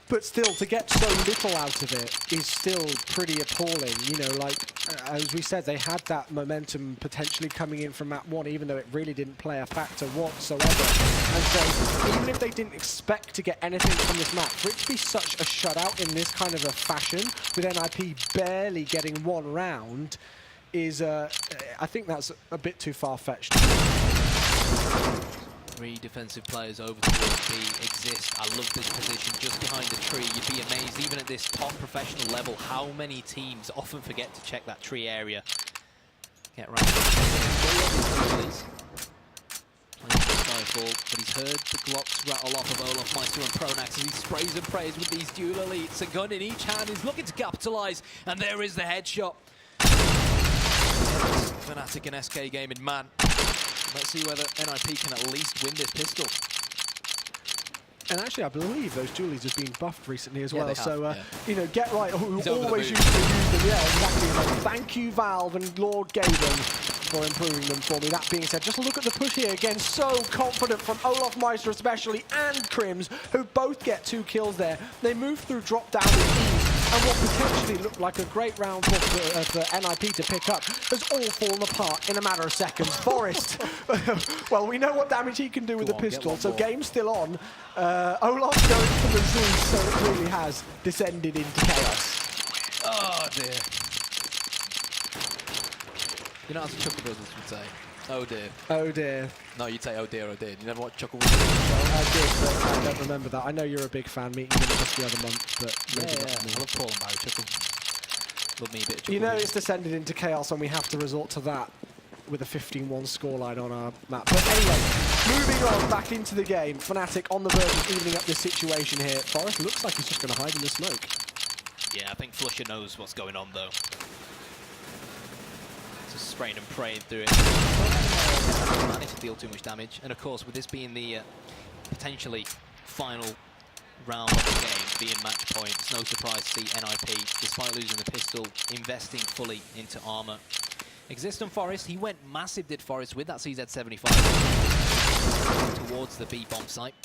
But still, to get so little out of it is still pretty appalling. You know, like, as we said, they had that momentum potentially coming in from map 1, even though it really didn't play a factor whatsoever. And so, even if they didn't expect to get anything from this map, for it to be such a shutout in this kind of a fashion, with NIP barely getting one round, is, I think that's a bit too far-fetched. 3 defensive players over towards B exist. I love this position just behind the tree. You'd be amazed, even at this top professional level, how many teams often forget to check that tree area. Get around. Playing Skyfall, but he's heard the Glocks rattle off of olofmeister and Pronax as he sprays and prays with these dual elites. A gun in each hand, he's looking to capitalise, and there is the headshot. Fnatic and SK Gaming, man. Let's see whether NIP can at least win this pistol. And actually, I believe those dualies have been buffed recently as well. They have, So, you know, Get Right, who He's over always the used to use them. Yeah, exactly. Like, thank you, Valve and Lord Gaben, for improving them for me. That being said, just look at the push here. Again, so confident from olofmeister especially, and Crims, who both get 2 kills there. They move through drop down with ease. And what potentially looked like a great round for NIP to pick up has all fallen apart in a matter of seconds. Forest, well, we know what damage he can do with the pistol, so game's still on. Olof's going for the Zeus, so it really has descended into chaos. Oh dear. You know, as the Chuckle Brothers would say, oh dear. Oh dear. No, you'd say oh dear, oh dear. You never watched Chuckle I did, but I don't remember that. I know you're a big fan, meeting him just the other month, but maybe not me. I love Paul and Barry Chuckle. Love me a bit of Chuckle. You know it's descended into chaos and we have to resort to that with a 15-1 scoreline on our map. But anyway, moving on back into the game. Fnatic on the verge of evening up this situation here. Forest looks like he's just going to hide in the smoke. Yeah, I think Flusher knows what's going on though. Just spraying and praying through it. Managed to deal too much damage. And of course, with this being the potentially final round of the game, being match point, it's no surprise to see NIP, despite losing the pistol, investing fully into armor. Exist on Forest, he went massive, did Forest, with that CZ75 towards the B bomb site.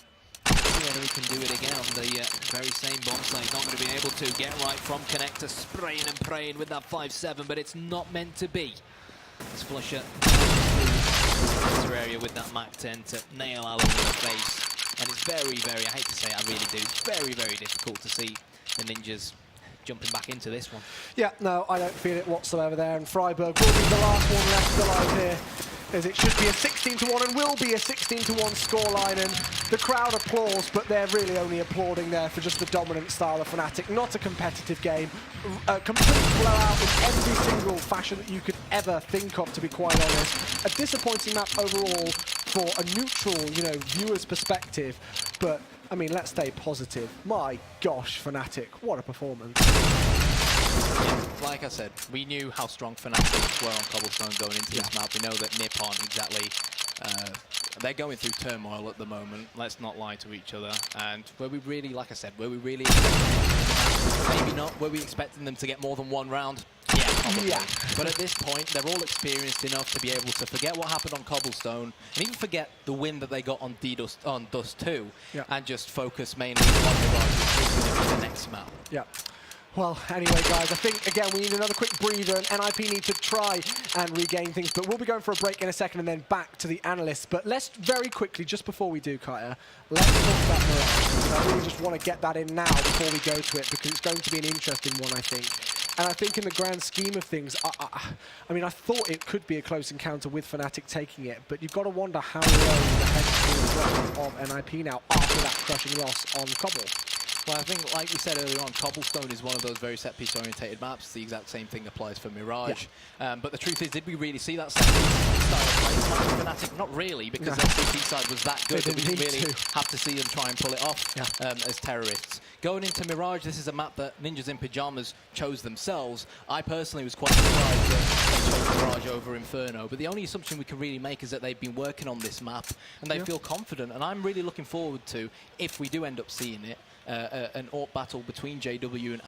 Let's see whether he can do it again on the very same bomb site. He's not going to be able to get right from connector, spraying and praying with that 5-7, but it's not meant to be. As Flusher through area with that MAC-10 to nail Allo in the face. And it's very, very, I hate to say it, I really do, it's very, very difficult to see the Ninjas jumping back into this one. Yeah, no, I don't feel it whatsoever there, and Freiburg will be the last one left alive here, as it should be a 16-1 and will be a 16-1 scoreline, and the crowd applauds, but they're really only applauding there for just the dominant style of Fnatic, not a competitive game, a complete blowout in every single fashion that you could ever think of, to be quite honest. A disappointing map overall for a neutral, you know, viewer's perspective, but I mean, let's stay positive. My gosh, Fnatic, what a performance. Yeah, like I said, we knew how strong Fnatic were on Cobblestone going into this map. We know that NIP aren't exactly... they're going through turmoil at the moment, let's not lie to each other. And were we really, like I said, were we really maybe not, were we expecting them to get more than 1 round? Yeah, probably. Yeah. But at this point, they're all experienced enough to be able to forget what happened on Cobblestone, and even forget the win that they got on Dust 2, and just focus mainly on Mirage, which is going to be the next map. Yeah. Well, anyway, guys, I think, again, we need another quick breather, and NIP need to try and regain things, but we'll be going for a break in a second and then back to the analysts. But let's very quickly, just before we do, Kaya, let's talk about Mirage. I really just want to get that in now before we go to it, because it's going to be an interesting one, I think. And I think in the grand scheme of things, I mean, I thought it could be a close encounter with Fnatic taking it, but you've got to wonder how low the head of NIP now after that crushing loss on Cobble. Well, I think, like we said earlier on, Cobblestone is one of those very set-piece orientated maps. The exact same thing applies for Mirage. Yeah. But the truth is, did we really see that set-piece style of play from Fnatic? Not really, because their CT side was that good that we didn't really have to see them try and pull it off as terrorists. Going into Mirage, this is a map that Ninjas in Pyjamas chose themselves. I personally was quite surprised that they chose Mirage over Inferno, but the only assumption we can really make is that they've been working on this map and they feel confident, and I'm really looking forward to, if we do end up seeing it, an AWP battle between JW and